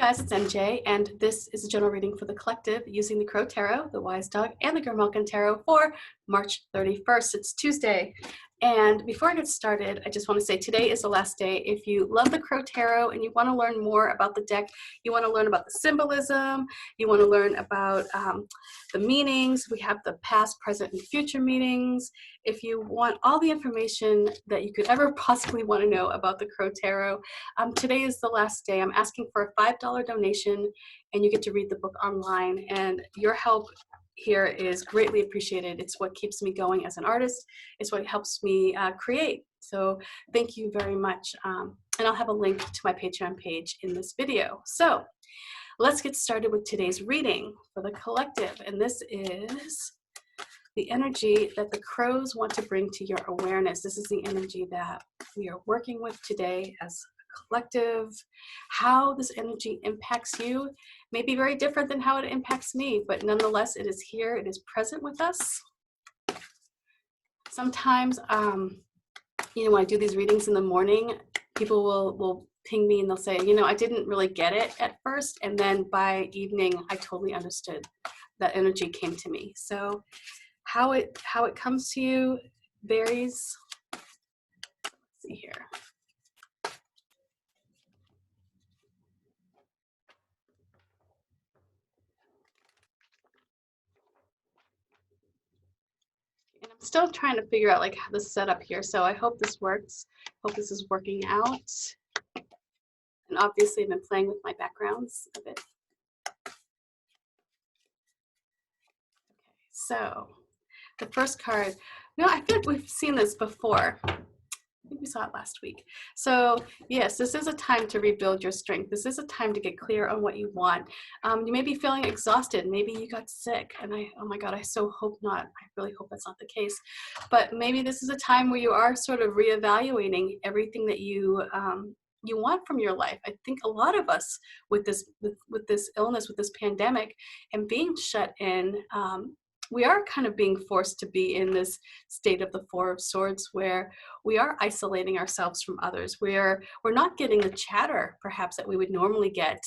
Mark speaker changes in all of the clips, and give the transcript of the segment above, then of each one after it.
Speaker 1: guys, it's MJ, and this is a general reading for the collective using the Crow Tarot, the Wise Dog, and the Grimalkin Tarot for March 31st. It's Tuesday. And before I get started, I just want to say today is the last day. If you love the Crow Tarot and you want to learn more about the deck, you want to learn about the symbolism, you want to learn about the meanings, we have the past, present, and future meanings. If you want all the information that you could ever possibly want to know about the Crow Tarot, today is the last day. I'm asking for a $5 donation and you get to read the book online, and your help here is greatly appreciated. It's what keeps me going as an artist. It's what helps me create. So thank you very much. And I'll have a link to my Patreon page in this video. So let's get started with today's reading for the collective. And this is the energy that the crows want to bring to your awareness. This is the energy that we are working with today as a collective. How this energy impacts you may be very different than how it impacts me, but nonetheless, it is here, it is present with us. Sometimes, when I do these readings in the morning, people will ping me and they'll say, I didn't really get it at first, and then by evening, I totally understood. That energy came to me. So how it comes to you varies. Let's see here. And I'm still trying to figure out how the setup here. So I hope this works. Hope this is working out. And obviously I've been playing with my backgrounds a bit. Okay, so the first card, I feel like we've seen this before. I think we saw it last week. So yes, this is a time to rebuild your strength. This is a time to get clear on what you want. You may be feeling exhausted. Maybe you got sick, and oh my God, I so hope not. I really hope that's not the case. But maybe this is a time where you are sort of reevaluating everything that you want from your life. I think a lot of us with this illness, with this pandemic, and being shut in, we are kind of being forced to be in this state of the Four of Swords where we are isolating ourselves from others. We're not getting the chatter perhaps that we would normally get.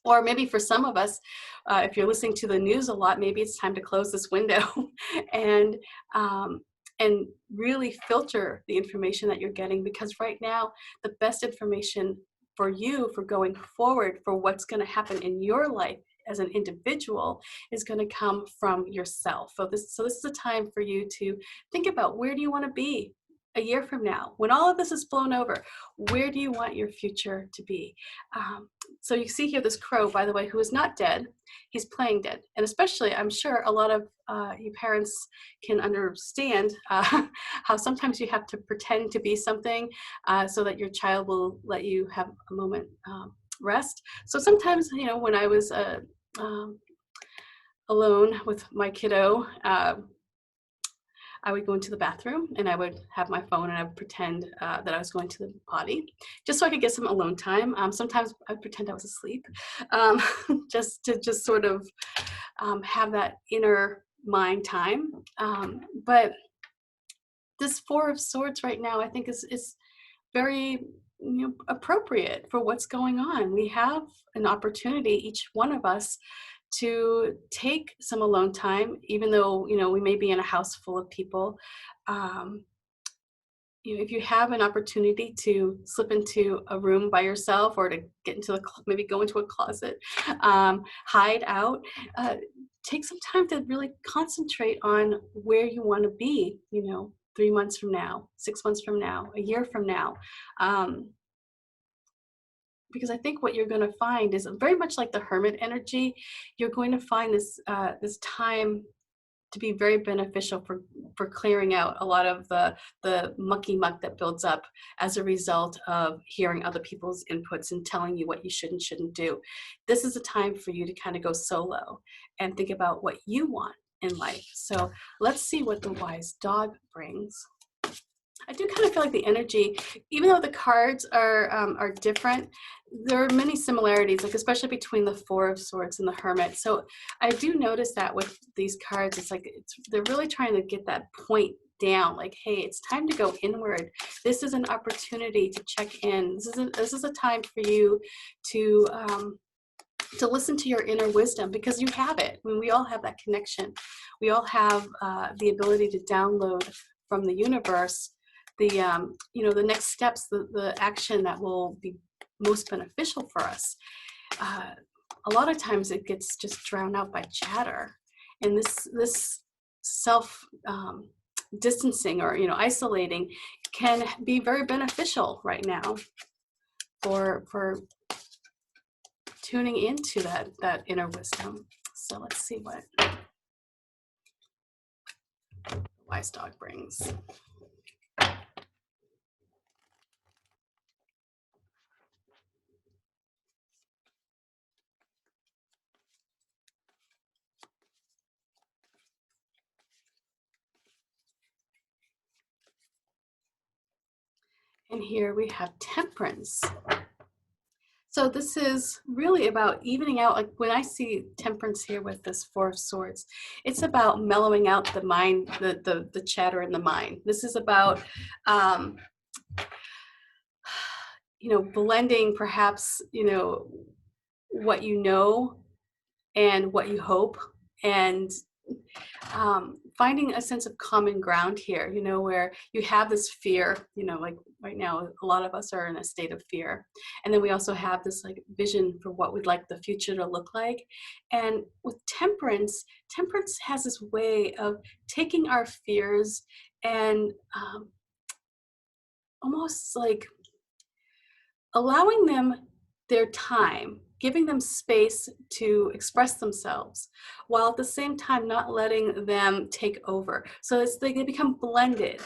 Speaker 1: Or maybe for some of us, if you're listening to the news a lot, maybe it's time to close this window and really filter the information that you're getting, because right now the best information for you for going forward, for what's going to happen in your life as an individual, is going to come from yourself. So this is a time for you to think about, where do you want to be a year from now? When all of this is blown over, where do you want your future to be? So you see here this crow, by the way, who is not dead. He's playing dead. And especially, I'm sure a lot of you parents can understand how sometimes you have to pretend to be something so that your child will let you have a moment rest. So sometimes, when I was alone with my kiddo, I would go into the bathroom and I would have my phone and I would pretend that I was going to the potty, just so I could get some alone time. Sometimes I would pretend I was asleep, just to sort of have that inner mind time. But this Four of Swords right now, I think is very appropriate for what's going on. We have an opportunity, each one of us, to take some alone time, even though we may be in a house full of people. If you have an opportunity to slip into a room by yourself, or to get into maybe go into a closet, hide out, take some time to really concentrate on where you want to be, 3 months from now, 6 months from now, a year from now. Because I think what you're going to find is very much like the Hermit energy. You're going to find this time to be very beneficial for clearing out a lot of the mucky muck that builds up as a result of hearing other people's inputs and telling you what you should and shouldn't do. This is a time for you to kind of go solo and think about what you want in life. So let's see what the Wise Dog brings. I do kind of feel like the energy, even though the cards are different, there are many similarities, especially between the Four of Swords and the Hermit. So I do notice that with these cards, it's they're really trying to get that point down, like, hey, it's time to go inward. This is an opportunity to check in. This is a time for you to listen to your inner wisdom, because you have it. I mean, we all have that connection. We all have the ability to download from the universe the the next steps, the action that will be most beneficial for us. A lot of times it gets just drowned out by chatter, and this self distancing or isolating can be very beneficial right now for tuning into that inner wisdom. So let's see what the wise dog brings. And here we have Temperance. So this is really about evening out. Like when I see Temperance here with this Four of Swords, it's about mellowing out the mind, the chatter in the mind. This is about blending perhaps what and what you hope, and finding a sense of common ground here, where you have this fear, like right now, a lot of us are in a state of fear. And then we also have this like vision for what we'd like the future to look like. And with Temperance has this way of taking our fears and almost like allowing them their time, giving them space to express themselves, while at the same time not letting them take over. So it's like they become blended,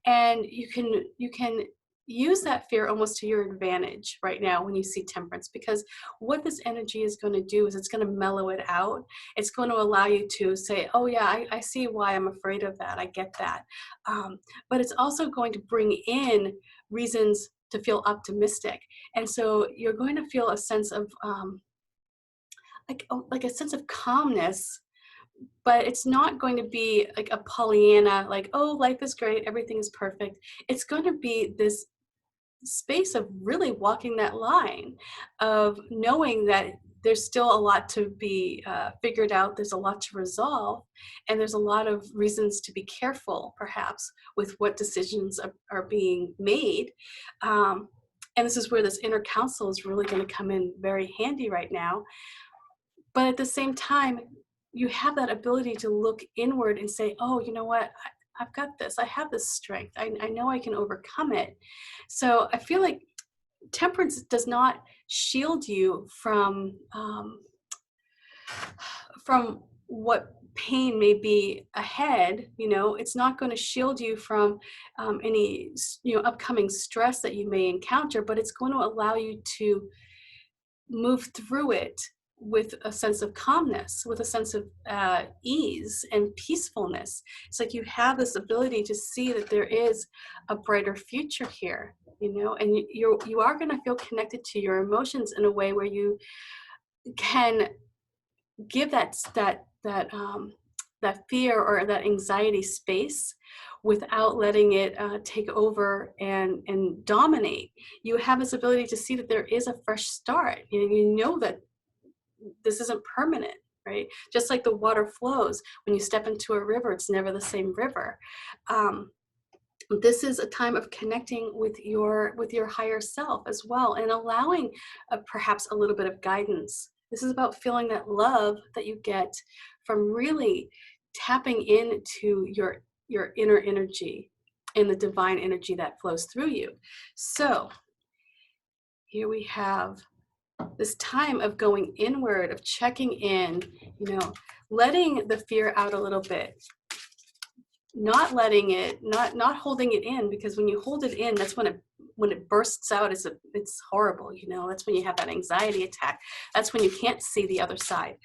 Speaker 1: and you can use that fear almost to your advantage right now when you see Temperance, because what this energy is going to do is it's going to mellow it out. It's going to allow you to say, oh yeah, I see why I'm afraid of that. I get that. But it's also going to bring in reasons to feel optimistic. And so you're going to feel a sense of like a sense of calmness, but it's not going to be like a Pollyanna, like, oh, life is great, everything is perfect. It's going to be this space of really walking that line of knowing that there's still a lot to be figured out. There's a lot to resolve, and there's a lot of reasons to be careful, perhaps, with what decisions are being made. And this is where this inner counsel is really going to come in very handy right now. But at the same time, you have that ability to look inward and say, oh, you know what? I've got this. I have this strength. I know I can overcome it. So I feel like Temperance does not shield you from what pain may be ahead. It's not going to shield you from any upcoming stress that you may encounter, but it's going to allow you to move through it with a sense of calmness, with a sense of ease and peacefulness. It's like you have this ability to see that there is a brighter future here, and you are going to feel connected to your emotions in a way where you can give that fear or that anxiety space without letting it take over and dominate. You have this ability to see that there is a fresh start. You know that this isn't permanent, right? Just like the water flows. When you step into a river, it's never the same river. This is a time of connecting with your higher self as well, and allowing perhaps a little bit of guidance. This is about feeling that love that you get from really tapping into your inner energy and the divine energy that flows through you. So here we have this time of going inward, of checking in, letting the fear out a little bit, not letting it, not holding it in, because when you hold it in, that's when it bursts out. It's horrible. That's when you have that anxiety attack. That's when you can't see the other side.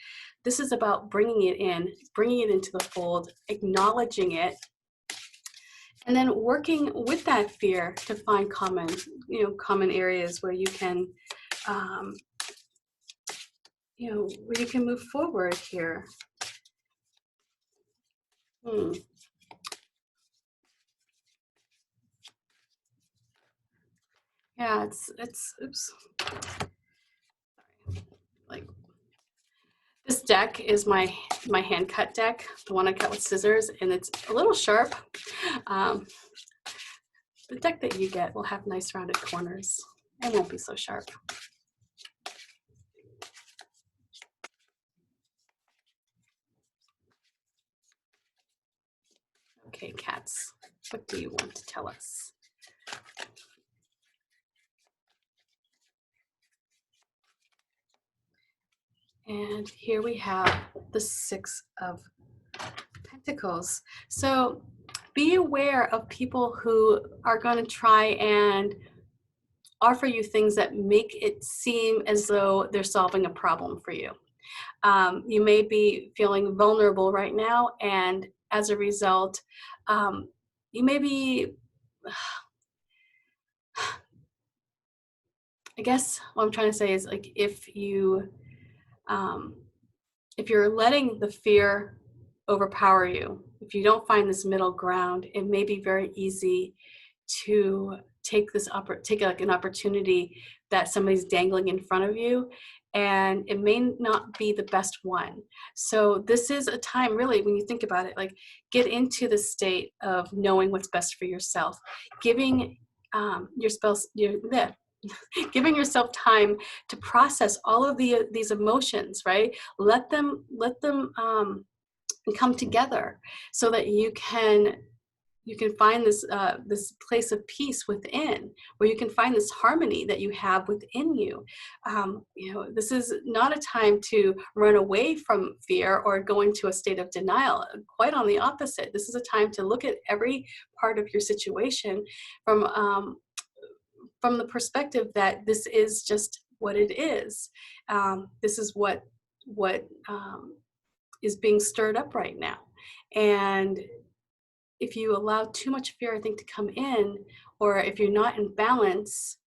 Speaker 1: This is about bringing it in, bringing it into the fold, acknowledging it, and then working with that fear to find common areas where you can where you can move forward here. Yeah, oops. Like, this deck is my hand cut deck, the one I cut with scissors, and it's a little sharp. Um, the deck that you get will have nice rounded corners and won't be so sharp. Okay, cats, what do you want to tell us? And here we have the Six of Pentacles. So be aware of people who are going to try and offer you things that make it seem as though they're solving a problem for you. You may be feeling vulnerable right now, and as a result, you may be, I guess what I'm trying to say is, like, if you're letting the fear overpower you, if you don't find this middle ground, it may be very easy to take like an opportunity that somebody's dangling in front of you, and it may not be the best one. So this is a time, really, when you think about it, like, get into the state of knowing what's best for yourself, giving giving yourself time to process all of these emotions, right? Let them come together so that you can find this place of peace within, where you can find this harmony that you have within you. This is not a time to run away from fear or go into a state of denial. Quite on the opposite. This is a time to look at every part of your situation from the perspective that this is just what it is. This is what is being stirred up right now. And if you allow too much fear, I think, to come in, or if you're not in balance,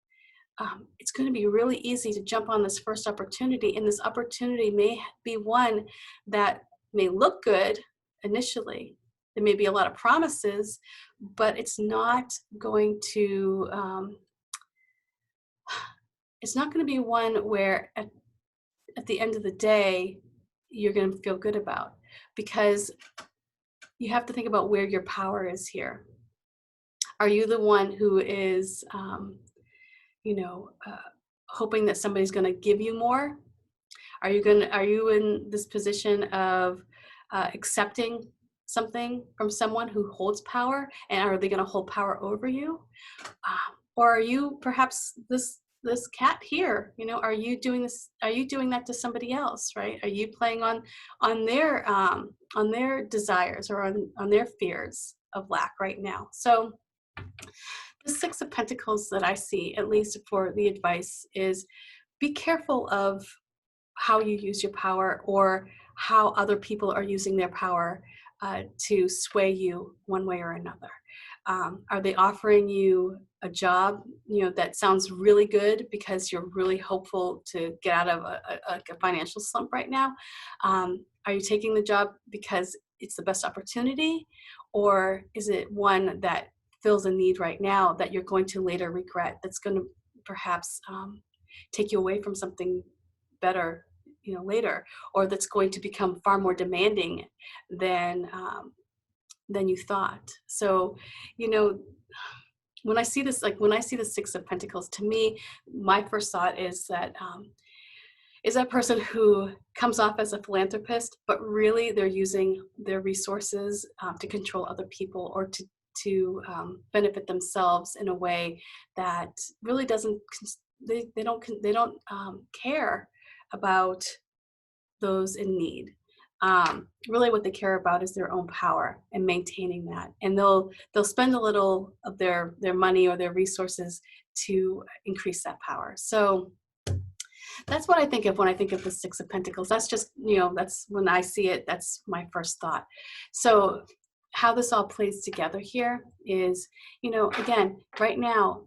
Speaker 1: it's going to be really easy to jump on this first opportunity. And this opportunity may be one that may look good initially. There may be a lot of promises, but it's not going to be one where at the end of the day you're going to feel good about, because you have to think about where your power is here. Are you the one who is hoping that somebody's going to give you more? Are you in this position of accepting something from someone who holds power, and are they going to hold power over you? Or are you perhaps this cat here? Are you doing this? Are you doing that to somebody else? Right? Are you playing on their desires, or on their fears of lack right now? So the Six of Pentacles that I see, at least for the advice, is be careful of how you use your power, or how other people are using their power to sway you one way or another. Are they offering you a job, that sounds really good because you're really hopeful to get out of a financial slump right now? Are you taking the job because it's the best opportunity, or is it one that fills a need right now that you're going to later regret, that's going to perhaps take you away from something better later, or that's going to become far more demanding than you thought? So when I see this, when I see the Six of Pentacles, to me, my first thought is that person who comes off as a philanthropist, but really they're using their resources to control other people, or to benefit themselves in a way that really doesn't, they don't care about those in need. Really what they care about is their own power and maintaining that, and they'll spend a little of their money or their resources to increase that power. So that's what I think of when I think of the Six of Pentacles. That's just, that's when I see it, that's my first thought. So how this all plays together here is, again, right now,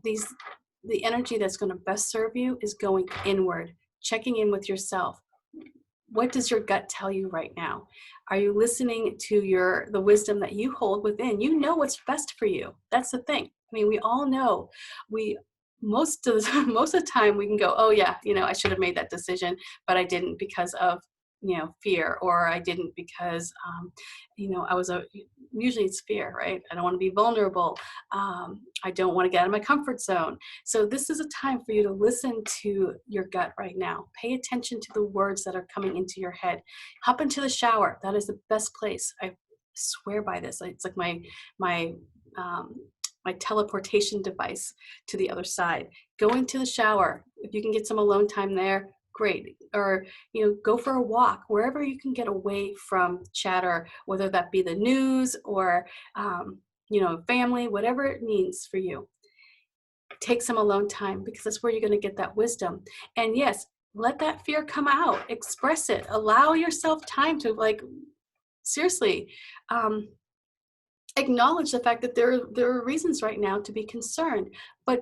Speaker 1: the energy that's going to best serve you is going inward, checking in with yourself. What does your gut tell you right now? Are you listening to the wisdom that you hold within? You know what's best for you. That's the thing. I mean, we all know. most of the time we can go, oh yeah, I should have made that decision, but I didn't because of fear, or I didn't because I was usually it's fear, right? I don't want to be vulnerable. I don't want to get out of my comfort zone. So this is a time for you to listen to your gut right now. Pay attention to the words that are coming into your head. Hop into the shower. That is the best place. I swear by this. It's like my um, my teleportation device to the other side. Go into the shower. If you can get some alone time there, great. Or go for a walk, wherever you can get away from chatter, whether that be the news or family, whatever it means for you. Take some alone time, because that's where you're going to get that wisdom. And yes, let that fear come out, express it, allow yourself time to, like, seriously, acknowledge the fact that there are reasons right now to be concerned, but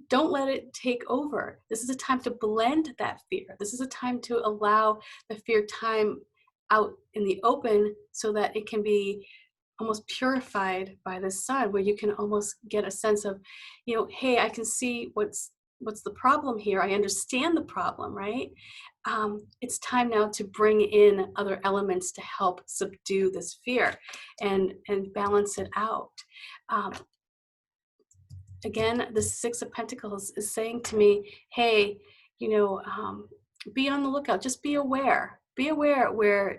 Speaker 1: don't let it take over. This is a time to blend that fear. This is a time to allow the fear time out in the open, so that it can be almost purified by the sun, where you can almost get a sense of, hey, I can see what's the problem here. I understand the problem, right? It's time now to bring in other elements to help subdue this fear and balance it out. Again, the Six of Pentacles is saying to me, hey, be on the lookout. Just be aware. Be aware where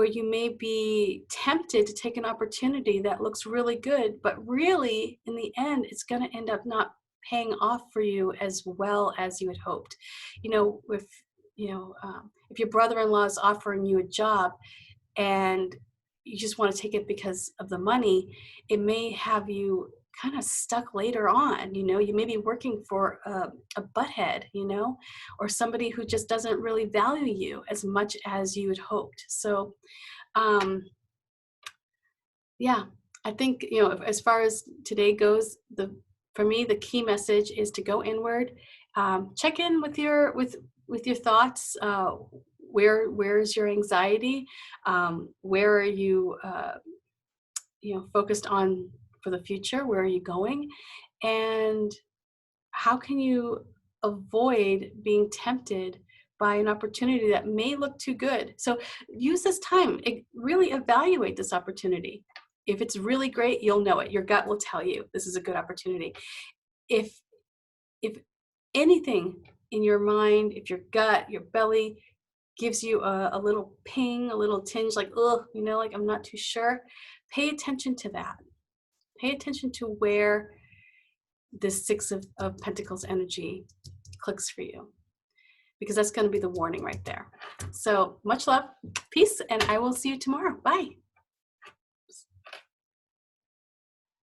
Speaker 1: you may be tempted to take an opportunity that looks really good, but really, in the end, it's going to end up not paying off for you as well as you had hoped. If your brother-in-law is offering you a job and you just want to take it because of the money, it may have you kind of stuck later on. You may be working for a butthead, or somebody who just doesn't really value you as much as you had hoped. So yeah, I think, as far as today goes, for me, the key message is to go inward, check in with your thoughts. Where is your anxiety? Where are you focused on for the future? Where are you going? And how can you avoid being tempted by an opportunity that may look too good? So use this time, really evaluate this opportunity. If it's really great, you'll know it. Your gut will tell you this is a good opportunity. If anything in your mind, if your gut, your belly gives you a little ping, a little tinge, like, oh, like I'm not too sure, pay attention to that. Pay attention to where this Six of Pentacles energy clicks for you, because that's going to be the warning right there. So much love, peace, and I will see you tomorrow. Bye.